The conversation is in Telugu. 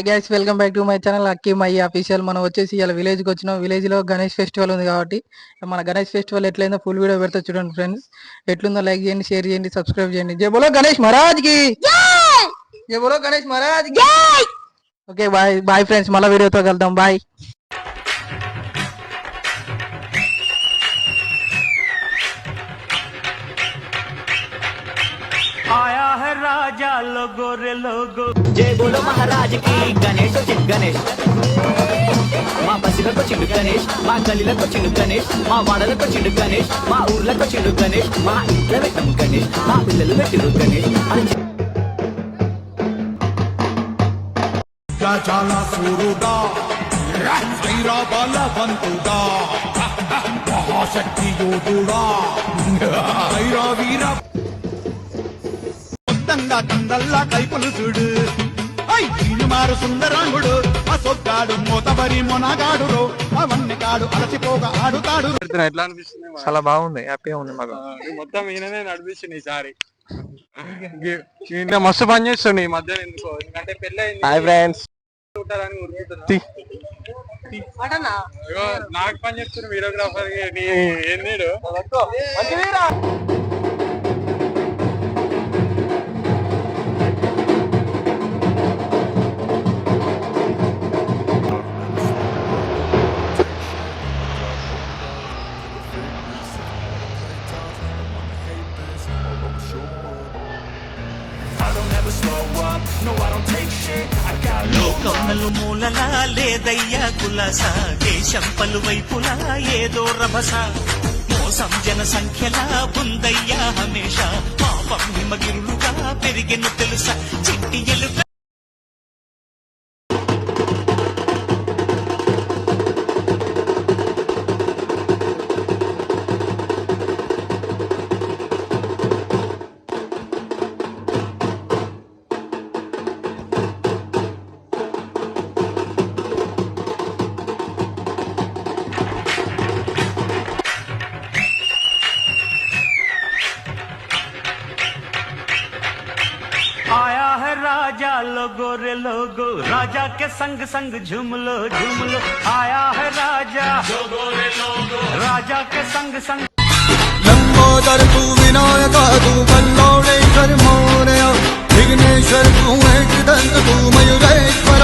Guys welcome back to my channel అక్కీ my official. మనం వచ్చేసి ఇలా విలేజ్కి వచ్చినాం. విలేజ్లో గణేష్ ఫెస్టివల్ ఉంది కాబట్టి మన గణేష్ ఫెస్టివల్ ఎట్లయిందో ఫుల్ వీడియో పెడతా చూడండి ఫ్రెండ్స్. ఎట్లుందో లైక్ చేయండి, షేర్ చేయండి, సబ్స్క్రైబ్ చేయండి. జై బోలో గణేష్ మహారాజ్ కి, జై బోలో గణేష్ మహారాజ్ కి. ఓకే బాయ్ బాయ్ ఫ్రెండ్స్, మళ్ళీ వీడియోతో కలుద్దాం. బాయ్. आया है राजा लोगो रे लोगो जय बोलो महाराज की गणेश चिट गणेश మా బస్సులకు చిడు గణేష్, మా గల్లీలకు చిడు గణేష్, మా వాడలకు చిడు గణేష్, మా ఊర్లకు చిడు గణేష్, మా ఇంట్లో పెట్టము గణేష్, మా పిల్లలు పెట్టిరు గణేష్. చాలా సూరుడా వైరా బలవంతుడా మహాశక్తి యోధుడా వైరా వీర మొత్తంగా కందల్లా కైపులు చూడు మారు సుందరాంగుడు అసొగ్గాడు మోతబరి మొనగాడు అవన్నీ కాడు అలసిపోగా ఆడుతాడు. ఎట్లా అనిపిస్తుంది? చాలా బాగుంది, హ్యాపీగా ఉంది మాకు. మొత్తం ఈయననే నడిపిస్తుంది ఈసారి. మస్తు పని చేస్తుండే ఈ మధ్య. ఎందుకో ఎందుకంటే పెళ్ళి అయింది. హాయ్ ఫ్రెండ్స్, నాకు పని చేస్తున్న వీడియోగ్రాఫర్ ఏంది లోకములు మూలలా లేదయ్యా కులాస, దేశం పలువైపులా ఏదో రభస, మోసం జన సంఖ్యలా ఉందయ్యా హమేష, పాపం హిమగిరులుగా పెరిగెను తెలుసా చిట్టి ఎలుక. आया है राजा लोगो रे लोगो, राजा के संग संग झूम लो झूम लो. आया है राजा लोगो रे लोगो, राजा के संग संग. लंबोदर तू विनायक तू बल्लौड़ेश्वर मोरया विघ्नेश्वर तू एकदंत तू मयूरेश्वर